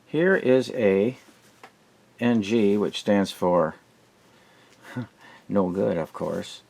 Here is a NG, which stands for no good, of course.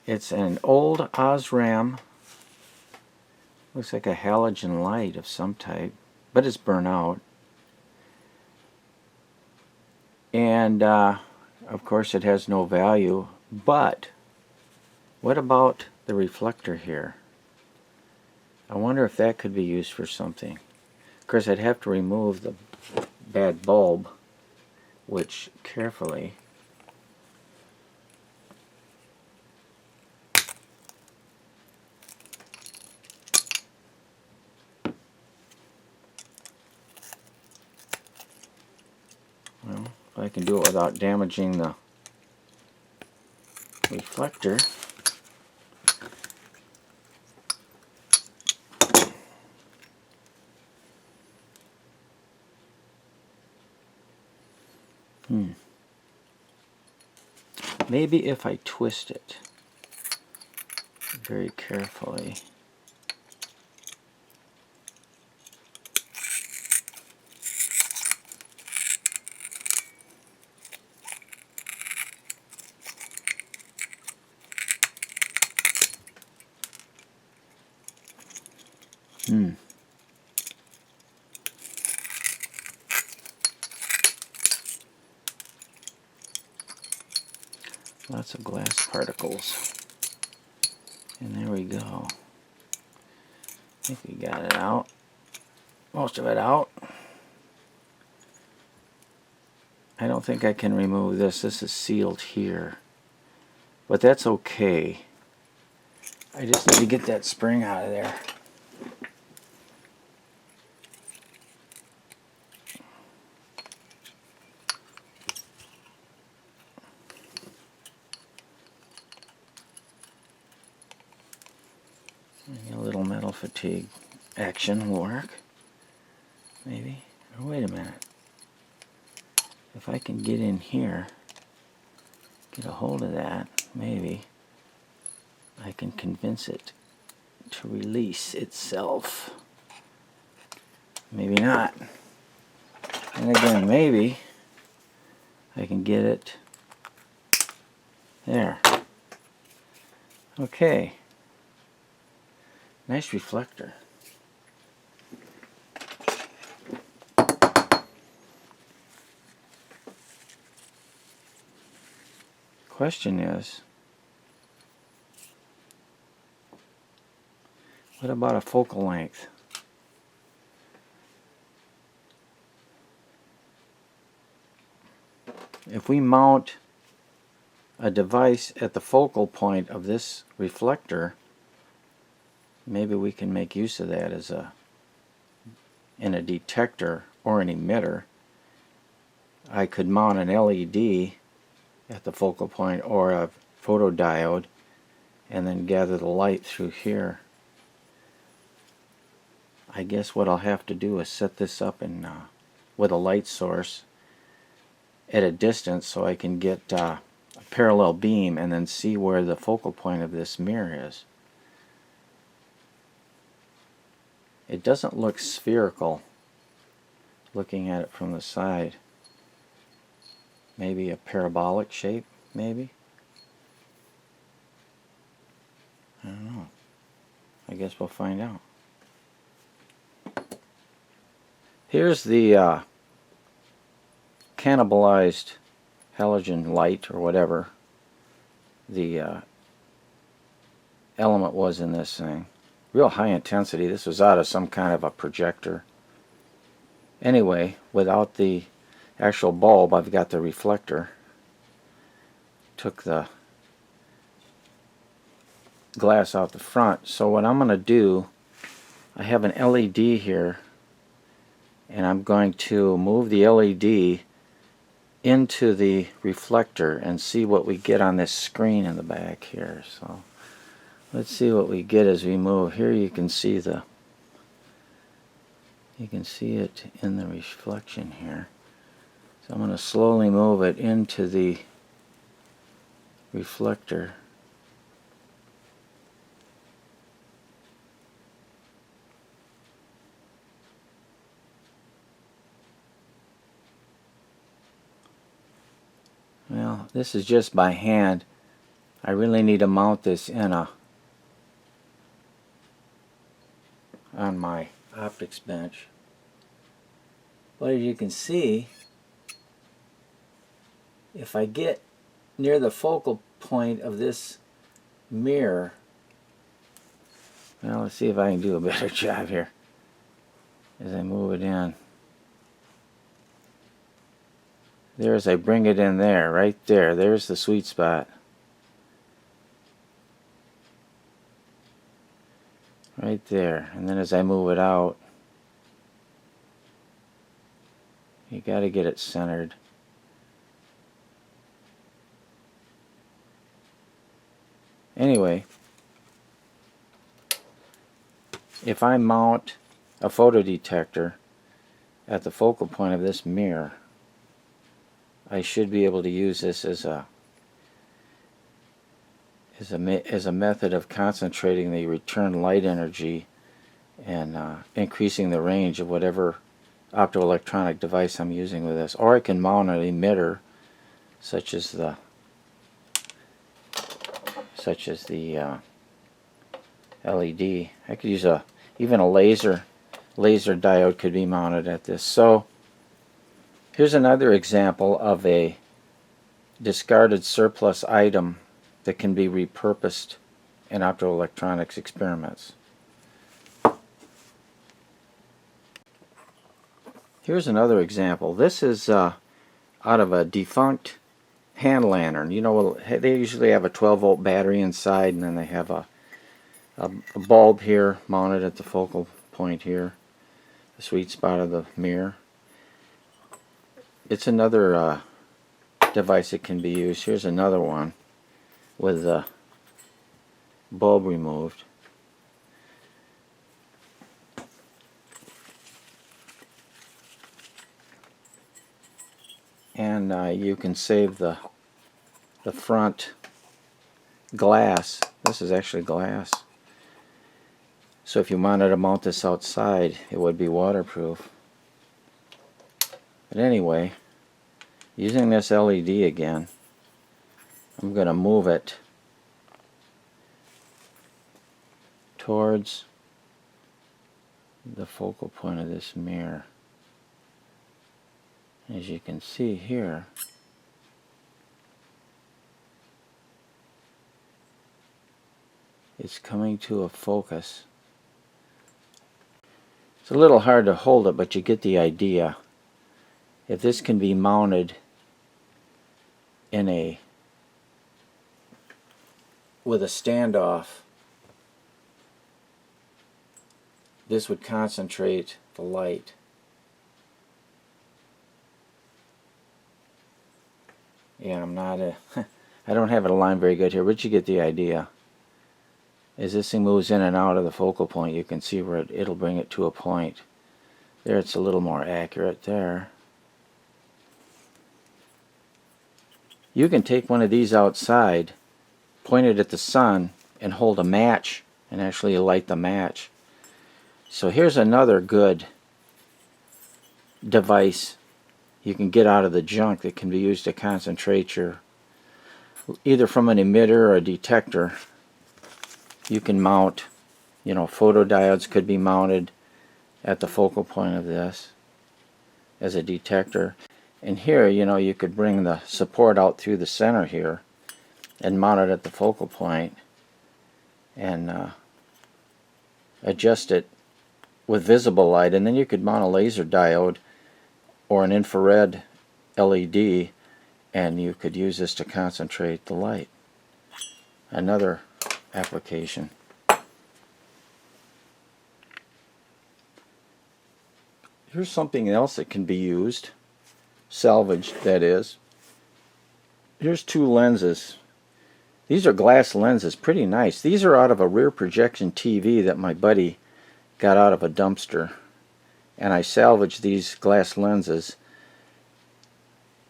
It's an old Osram, looks like a halogen light of some type, but it's burnt out. And of course it has no value, but what about the reflector here? I wonder if that could be used for something. Of course I'd have to remove the bad bulb, which carefully well, if I can do it without damaging the reflector. Maybe if I twist it very carefully. Lots of glass particles. And there we go. I think we got it out. Most of it out. I don't think I can remove this. This is sealed here. But that's okay. I just need to get that spring out of there. Maybe a little metal fatigue action will work. Maybe. Oh, wait a minute. If I can get in here, get a hold of that, maybe I can convince it to release itself. Maybe not. And again, maybe I can get it there. Okay. Nice reflector. Question is, what about a focal length? If we mount a device at the focal point of this reflector, maybe we can make use of that as in a detector or an emitter. I could mount an LED at the focal point or a photodiode and then gather the light through here. I guess what I'll have to do is set this up in with a light source at a distance so I can get a parallel beam and then see where the focal point of this mirror is. It doesn't look spherical looking at it from the side. Maybe a parabolic shape, maybe? I don't know. I guess we'll find out. Here's the cannibalized halogen light, or whatever the element was in this thing. Real high intensity. This was out of some kind of a projector. Anyway, without the actual bulb, I've got the reflector. Took the glass out the front. So what I'm going to do, I have an LED here, and I'm going to move the LED into the reflector and see what we get on this screen in the back here. So let's see what we get as we move. Here you can see it in the reflection here. So I'm going to slowly move it into the reflector. Well, this is just by hand. I really need to mount this in on my optics bench. But as you can see, if I get near the focal point of this mirror, well, let's see if I can do a better job here as I move it in. There, as I bring it in there, right there, there's the sweet spot. Right there. And then as I move it out, you got to get it centered. Anyway, if I mount a photodetector at the focal point of this mirror, I should be able to use this as a method of concentrating the return light energy and increasing the range of whatever optoelectronic device I'm using with this. Or I can mount an emitter such as the LED. I could use even a laser diode could be mounted at this. So here's another example of a discarded surplus item that can be repurposed in optoelectronics experiments. Here's another example. This is out of a defunct hand lantern. You know, they usually have a 12-volt battery inside, and then they have a bulb here mounted at the focal point here, the sweet spot of the mirror. It's another device that can be used. Here's another one with the bulb removed. And you can save the front glass. This is actually glass. So if you wanted to mount this outside, it would be waterproof. But anyway, using this LED again, I'm going to move it towards the focal point of this mirror. As you can see here, it's coming to a focus. It's a little hard to hold it, but you get the idea. If this can be mounted in with a standoff, this would concentrate the light. Yeah, I don't have it aligned very good here, but you get the idea. As this thing moves in and out of the focal point, you can see where it'll bring it to a point. There, it's a little more accurate there. You can take one of these outside, point it at the sun, and hold a match and actually light the match. So here's another good device you can get out of the junk that can be used to concentrate your, either from an emitter or a detector. You can mount, you know, photodiodes could be mounted at the focal point of this as a detector. And here, you know, you could bring the support out through the center here and mount it at the focal point and adjust it with visible light. And then you could mount a laser diode or an infrared LED, and you could use this to concentrate the light. Another application. Here's something else that can be used, salvaged that is. Here's two lenses. These are glass lenses, pretty nice. These are out of a rear projection TV that my buddy got out of a dumpster. And I salvaged these glass lenses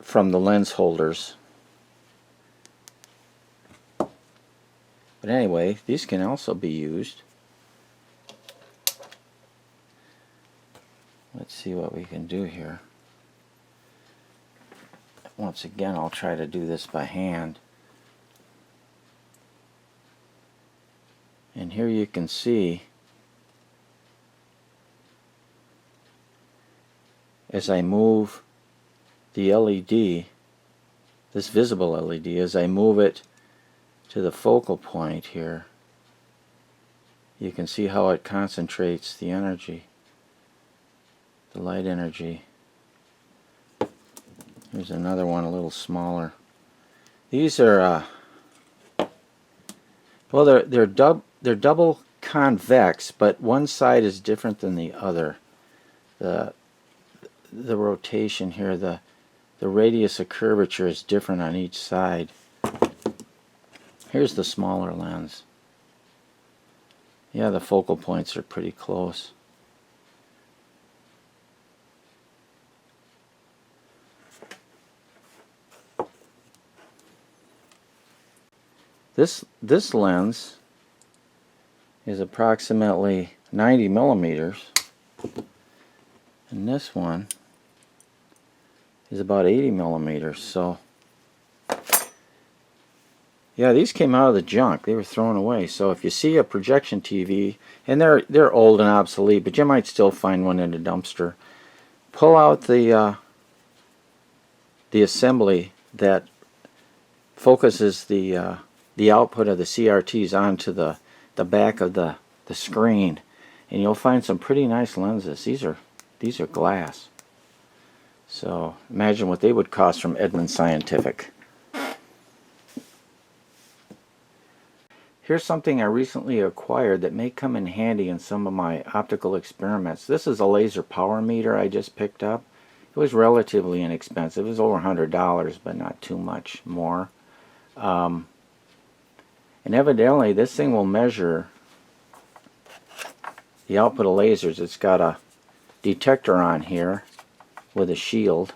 from the lens holders. But anyway, these can also be used. Let's see what we can do here. once again, I'll try to do this by hand. And here you can see, as I move the LED, this visible LED, as I move it to the focal point here, you can see how it concentrates the energy, the light energy. Here's another one, a little smaller. These are, well, they're double convex, but one side is different than the other. The rotation here, the radius of curvature is different on each side. Here's the smaller lens. Yeah, the focal points are pretty close. This lens is approximately 90 millimeters, and this one is about 80 millimeters. So yeah, these came out of the junk. They were thrown away. So if you see a projection TV, and they're old and obsolete, but you might still find one in a dumpster, pull out the assembly that focuses the output of the CRTs onto the back of the screen, and you'll find some pretty nice lenses. These are glass. So imagine what they would cost from Edmund Scientific. Here's something I recently acquired that may come in handy in some of my optical experiments. This is a laser power meter I just picked up. It was relatively inexpensive. It was over $100, but not too much more. And evidently this thing will measure the output of lasers. It's got a detector on here with a shield.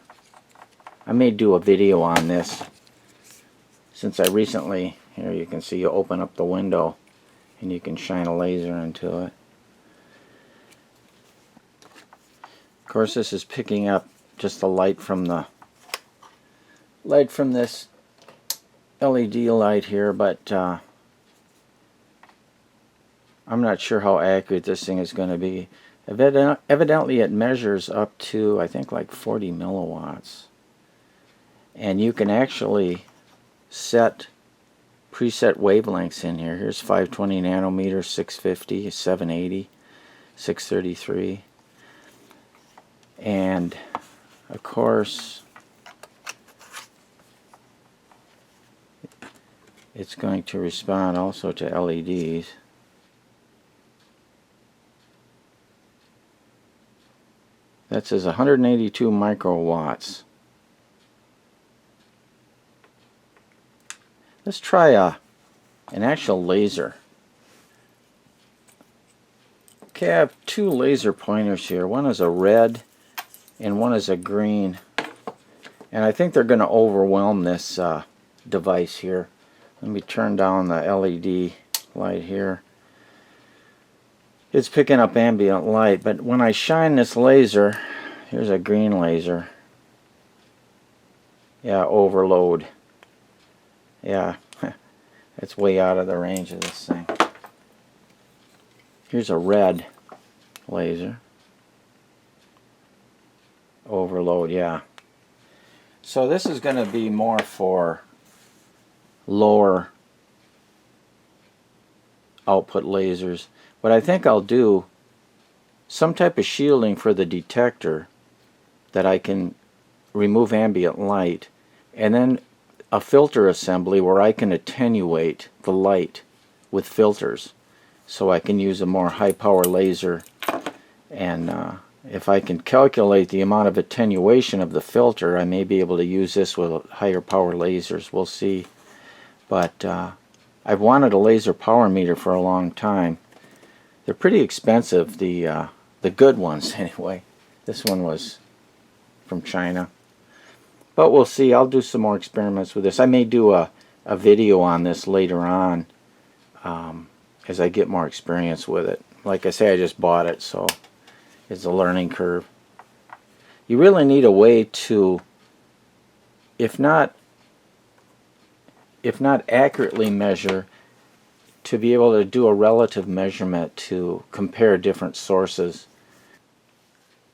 I may do a video on this, since I recently, here you can see, you open up the window and you can shine a laser into it. Of course, this is picking up just the light from this LED light here, but I'm not sure how accurate this thing is going to be. Evidently it measures up to, I think, like 40 milliwatts. And you can actually set preset wavelengths in here. Here's 520 nanometers, 650, 780, 633. And of course, it's going to respond also to LEDs. That says 182 microwatts. Let's try an actual laser. Okay, I have two laser pointers here. One is a red and one is a green. And I think they're going to overwhelm this device here. Let me turn down the LED light here. It's picking up ambient light, but when I shine this laser, here's a green laser. Yeah, overload. Yeah, it's way out of the range of this thing. Here's a red laser. Overload, yeah. So this is going to be more for lower output lasers. But I think I'll do some type of shielding for the detector that I can remove ambient light, and then a filter assembly where I can attenuate the light with filters, so I can use a more high power laser. And if I can calculate the amount of attenuation of the filter, I may be able to use this with higher power lasers. We'll see. But I've wanted a laser power meter for a long time. They're pretty expensive, the good ones anyway. This one was from China. But we'll see. I'll do some more experiments with this. I may do a video on this later on as I get more experience with it. Like I say, I just bought it, so it's a learning curve. You really need a way to if not accurately measure, to be able to do a relative measurement to compare different sources.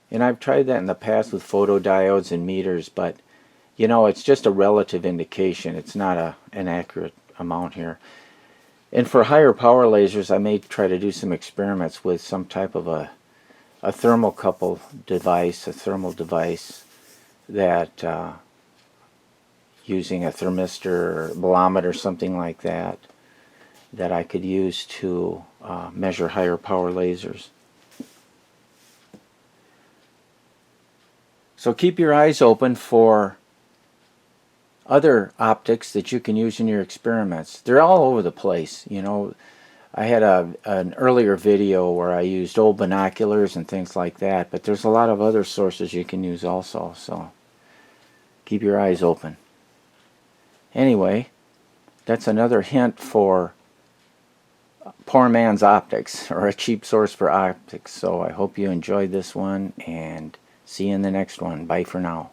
And I've tried that in the past with photodiodes and meters, but you know, it's just a relative indication. It's not an accurate amount here. And for higher power lasers, I may try to do some experiments with some type of a thermocouple device, a thermal device that using a thermistor or bolometer, something like that, that I could use to measure higher power lasers. So keep your eyes open for other optics that you can use in your experiments. They're all over the place. You know, I had an earlier video where I used old binoculars and things like that, but there's a lot of other sources you can use also, so keep your eyes open. Anyway, that's another hint for poor man's optics, or a cheap source for optics. So I hope you enjoyed this one, and see you in the next one. Bye for now.